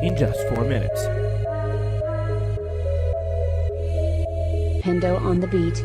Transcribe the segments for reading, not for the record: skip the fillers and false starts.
in just 4 minutes. Pindo on the beat.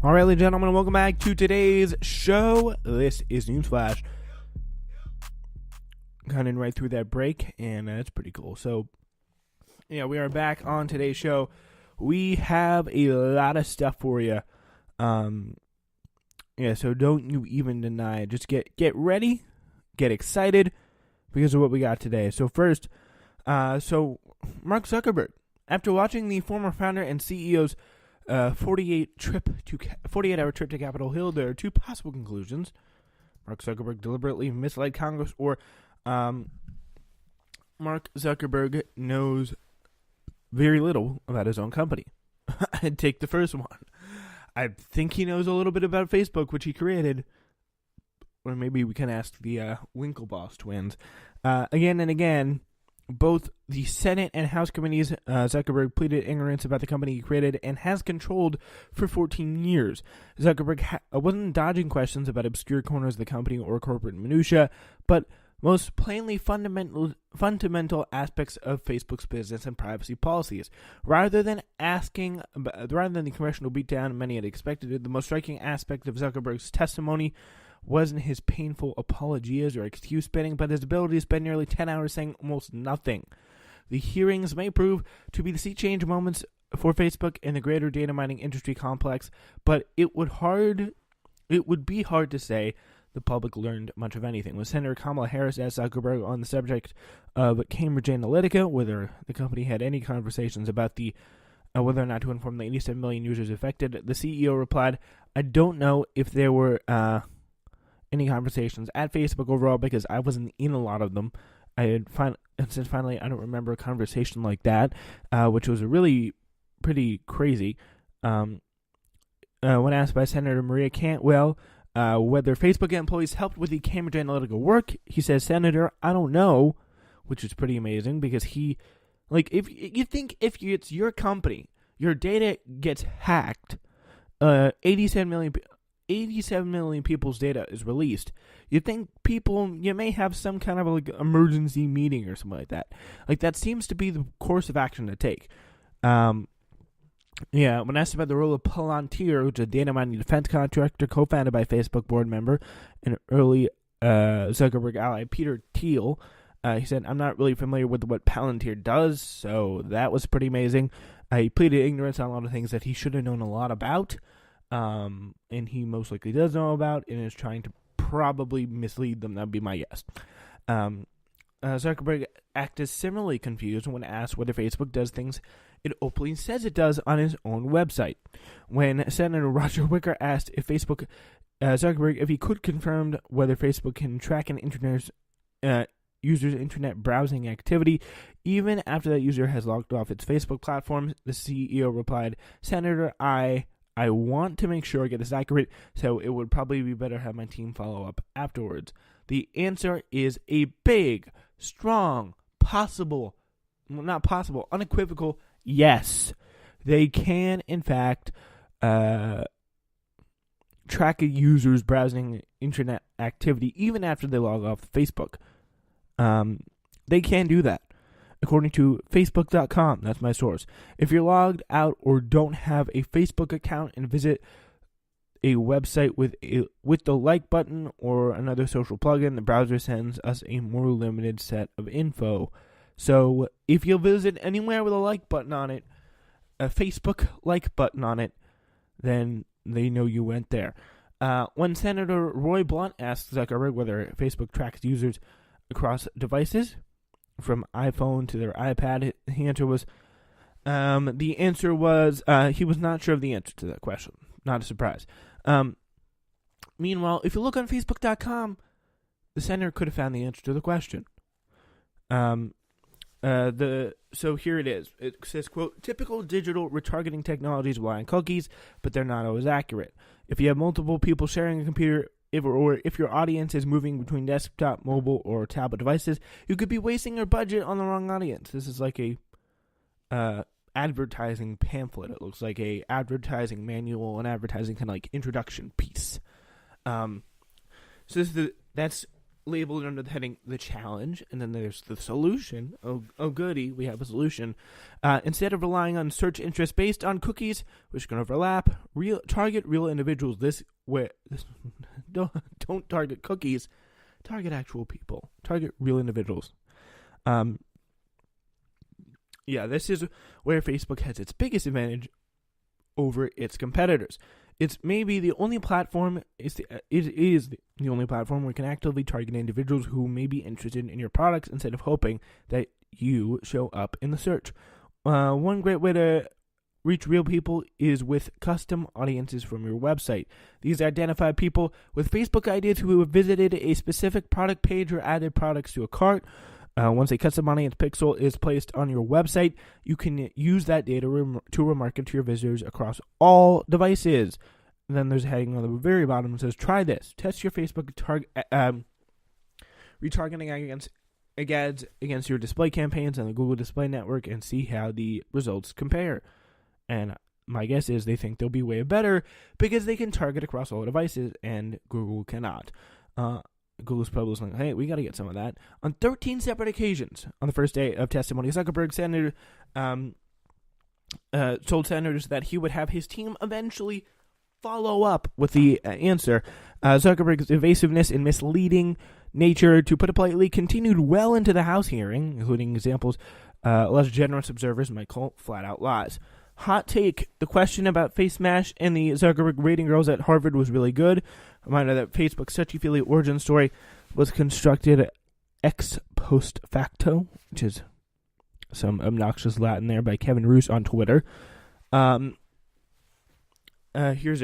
All right, ladies and gentlemen, welcome back to today's show. This is Newsflash. Got in right through that break, and that's pretty cool. So, yeah, we are back on today's show. We have a lot of stuff for you. So don't you even deny it. Just get ready, get excited, because of what we got today. So first, Mark Zuckerberg, after watching the former founder and CEO's 48-hour trip to Capitol Hill, there are two possible conclusions. Mark Zuckerberg deliberately misled Congress, or Mark Zuckerberg knows very little about his own company. I'd take the first one. I think he knows a little bit about Facebook, which he created. Or maybe we can ask the Winklevoss twins. Again and again, both the Senate and House committees, Zuckerberg pleaded ignorance about the company he created and has controlled for 14 years. Zuckerberg wasn't dodging questions about obscure corners of the company or corporate minutia, but most plainly fundamental aspects of Facebook's business and privacy policies. Rather than the congressional beatdown many had expected, the most striking aspect of Zuckerberg's testimony wasn't his painful apologies or excuse spinning, but his ability to spend nearly 10 hours saying almost nothing. The hearings may prove to be the sea change moments for Facebook and the greater data mining industry complex, but it would be hard to say the public learned much of anything. When Senator Kamala Harris asked Zuckerberg on the subject of Cambridge Analytica whether the company had any conversations about whether or not to inform the 87 million users affected, the CEO replied, "I don't know if there were any conversations at Facebook overall because I wasn't in a lot of them. Since finally I don't remember a conversation like that," which was really pretty crazy. When asked by Senator Maria Cantwell whether Facebook employees helped with the Cambridge Analytica work, he says, "Senator, I don't know," which is pretty amazing because if it's your company, your data gets hacked, 87 million people's data is released. You think you may have some kind of emergency meeting or something like that. That seems to be the course of action to take. When asked about the role of Palantir, which is a data mining defense contractor co-founded by Facebook board member and early Zuckerberg ally Peter Thiel, he said, "I'm not really familiar with what Palantir does," so that was pretty amazing. He pleaded ignorance on a lot of things that he should have known a lot about, and he most likely does know about, and is trying to probably mislead them. That would be my guess. Zuckerberg acted similarly confused when asked whether Facebook does things It openly says it does on his own website. When Senator Roger Wicker asked if Facebook Zuckerberg if he could confirm whether Facebook can track an user's internet browsing activity even after that user has logged off its Facebook platform, the CEO replied, "Senator, I want to make sure I get this accurate, so it would probably be better to have my team follow up afterwards." The answer is a big, strong, unequivocal yes. They can, in fact, track a user's browsing internet activity even after they log off Facebook. They can do that. According to Facebook.com, that's my source. If you're logged out or don't have a Facebook account and visit a website with the like button or another social plugin, the browser sends us a more limited set of info. So if you visit anywhere with a like button on it, a Facebook like button on it, then they know you went there. When Senator Roy Blunt asked Zuckerberg whether Facebook tracks users across devices, from iPhone to their iPad, the answer was, he was not sure of the answer to that question. Not a surprise. Meanwhile, if you look on Facebook.com, the senator could have found the answer to the question. So here it is. It says, quote, "Typical digital retargeting technologies rely on cookies, but they're not always accurate. If you have multiple people sharing a computer, if your audience is moving between desktop, mobile, or tablet devices, you could be wasting your budget on the wrong audience." This is like a advertising pamphlet. It looks like a advertising manual, an advertising kind of like introduction piece. So that's labeled under the heading "the challenge," and then there's the solution. Oh goody, we have a solution. Instead of relying on search interest based on cookies, which can overlap, target real individuals. Don't target cookies. Target actual people. Target real individuals. This is where Facebook has its biggest advantage over its competitors. It's maybe the only platform. It is the only platform where you can actively target individuals who may be interested in your products instead of hoping that you show up in the search. One great way to reach real people is with custom audiences from your website. These identify people with Facebook IDs who have visited a specific product page or added products to a cart. Once a custom audience pixel is placed on your website, you can use that data to remarket to your visitors across all devices. And then there's a heading on the very bottom that says, "Try this. Test your Facebook retargeting against your display campaigns on the Google Display Network and see how the results compare." And my guess is they think they'll be way better because they can target across all devices and Google cannot. Google's probably like, "Hey, we got to get some of that." On 13 separate occasions, on the first day of testimony, Zuckerberg told senators that he would have his team eventually follow up with the answer. Zuckerberg's evasiveness and misleading nature, to put it politely, continued well into the House hearing, including examples less generous observers might call flat-out lies. Hot take: the question about Face Mash and the Zuckerberg rating girls at Harvard was really good. Reminder that Facebook's touchy-feely origin story was constructed ex post facto, which is some obnoxious Latin there by Kevin Roose on Twitter. Here's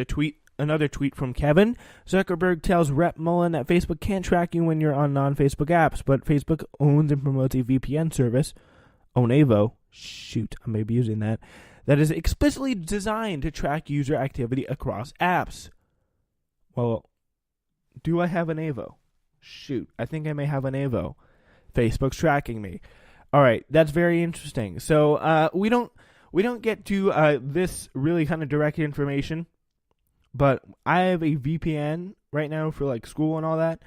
another tweet from Kevin. Zuckerberg tells Rep Mullen that Facebook can't track you when you're on non-Facebook apps, but Facebook owns and promotes a VPN service, Onavo. Shoot, I may be using that. That is explicitly designed to track user activity across apps. Well, do I have an Avo? Shoot, I think I may have an Avo. Facebook's tracking me. All right, that's very interesting. So we don't get to this really kind of direct information, but I have a VPN right now for like school and all that,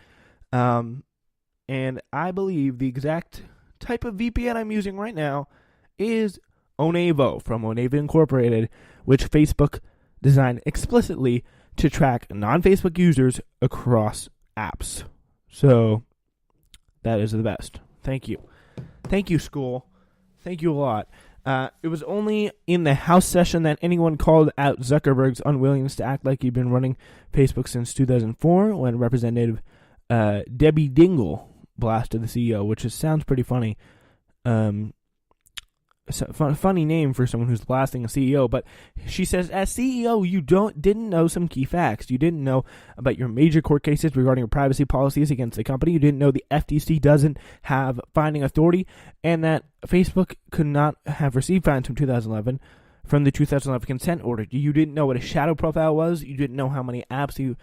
and I believe the exact type of VPN I'm using right now is Onavo from Onavo Incorporated, which Facebook designed explicitly to track non-Facebook users across apps. So that is the best. Thank you. Thank you, school. Thank you a lot. It was only in the House session that anyone called out Zuckerberg's unwillingness to act like he'd been running Facebook since 2004, when Representative Debbie Dingell blasted the CEO, which sounds pretty funny. funny name for someone who's blasting a CEO, but she says, as CEO, you didn't know some key facts. You didn't know about your major court cases regarding your privacy policies against the company. You didn't know the FTC doesn't have finding authority, and that Facebook could not have received fines from 2011 from the 2011 consent order. You didn't know what a shadow profile was. You didn't know how many apps you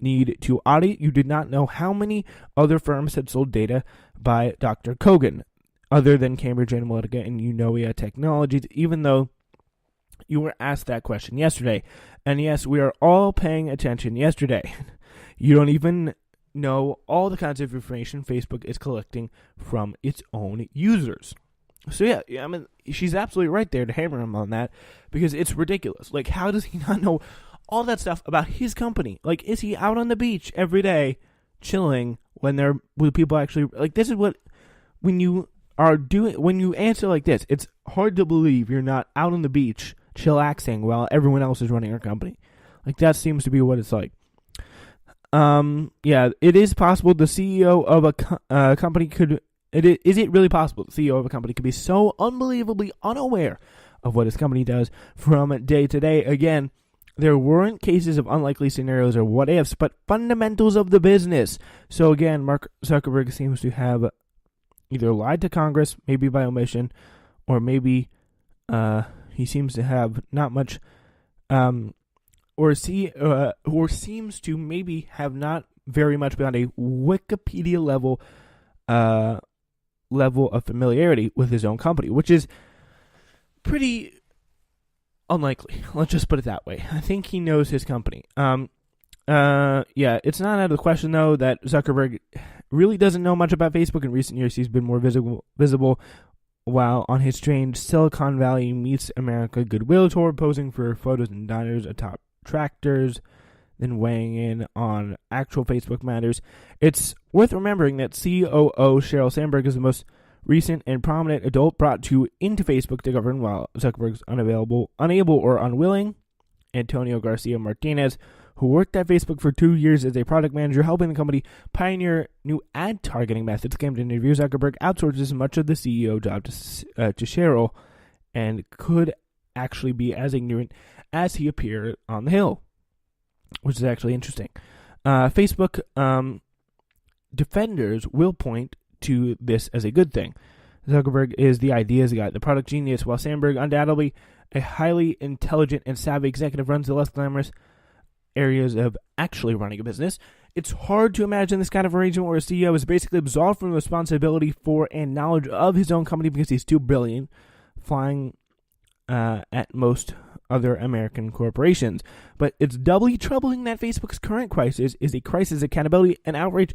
need to audit. You did not know how many other firms had sold data by Dr. Kogan, other than Cambridge Analytica and Unoia Technologies, even though you were asked that question yesterday. And yes, we are all paying attention yesterday. You don't even know all the kinds of information Facebook is collecting from its own users. So yeah, I mean, she's absolutely right there to hammer him on that, because it's ridiculous. Like, how does he not know all that stuff about his company? Like, is he out on the beach every day chilling when people actually, like, this is what, when you answer like this, it's hard to believe you're not out on the beach chillaxing while everyone else is running your company. Like, that seems to be what it's like. Yeah, it is possible the CEO of a company could. Is it really possible the CEO of a company could be so unbelievably unaware of what his company does from day to day? Again, there weren't cases of unlikely scenarios or what ifs, but fundamentals of the business. So again, Mark Zuckerberg seems to have either lied to Congress, maybe by omission, or maybe he seems to have not much, or seems to maybe have not very much beyond a Wikipedia level of familiarity with his own company, which is pretty unlikely. Let's just put it that way. I think he knows his company. Yeah, it's not out of the question, though, that Zuckerberg really doesn't know much about Facebook. In recent years, he's been more visible while on his strange Silicon Valley meets America goodwill tour, posing for photos in diners atop tractors, then weighing in on actual Facebook matters. It's worth remembering that COO Sheryl Sandberg is the most recent and prominent adult brought into Facebook to govern, while Zuckerberg's unable or unwilling. Antonio Garcia Martinez, who worked at Facebook for 2 years as a product manager, helping the company pioneer new ad targeting methods, came to interview Zuckerberg, outsources much of the CEO job to Sheryl, and could actually be as ignorant as he appeared on the Hill, which is actually interesting. Facebook defenders will point to this as a good thing. Zuckerberg is the ideas guy, the product genius, while Sandberg, undoubtedly a highly intelligent and savvy executive, runs the less glamorous areas of actually running a business. It's hard to imagine this kind of arrangement where a CEO is basically absolved from responsibility for and knowledge of his own company because he's too brilliant, flying at most other American corporations. But it's doubly troubling that Facebook's current crisis is a crisis of accountability and outrage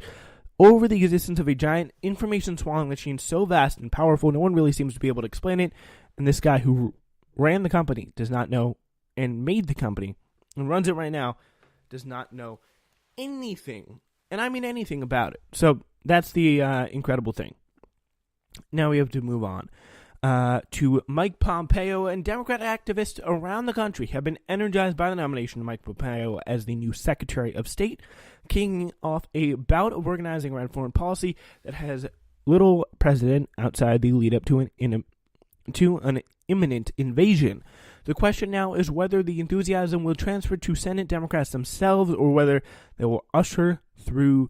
over the existence of a giant information-swallowing machine so vast and powerful no one really seems to be able to explain it, and this guy who ran the company does not know, and made the company and runs it right now, does not know anything, and I mean anything about it. So that's the incredible thing. Now we have to move on to Mike Pompeo, and Democrat activists around the country have been energized by the nomination of Mike Pompeo as the new Secretary of State, kicking off a bout of organizing around foreign policy that has little precedent outside the lead up to an imminent invasion. The question now is whether the enthusiasm will transfer to Senate Democrats themselves, or whether they will usher through,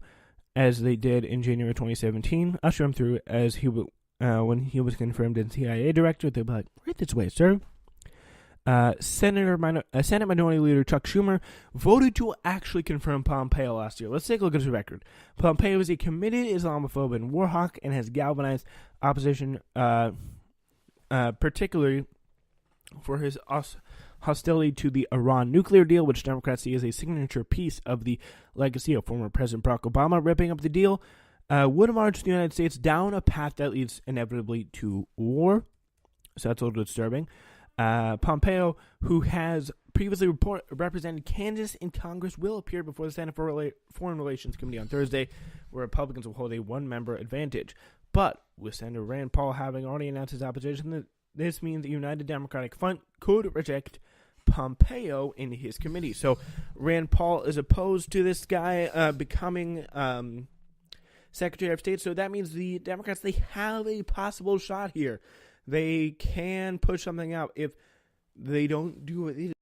as they did in January 2017, usher him through as he will. When he was confirmed as CIA director, they'll be like, right this way, sir. Senate Minority Leader Chuck Schumer voted to actually confirm Pompeo last year. Let's take a look at his record. Pompeo is a committed Islamophobe and war hawk and has galvanized opposition, particularly for his hostility to the Iran nuclear deal, which Democrats see as a signature piece of the legacy of former President Barack Obama. Ripping up the deal would march the United States down a path that leads inevitably to war. So that's a little disturbing. Pompeo, who has previously represented Kansas in Congress, will appear before the Senate Foreign Relations Committee on Thursday, where Republicans will hold a one-member advantage. But with Senator Rand Paul having already announced his opposition, this means the United Democratic Front could reject Pompeo in his committee. So Rand Paul is opposed to this guy becoming Secretary of State. So that means the Democrats, they have a possible shot here. They can push something out if they don't do it.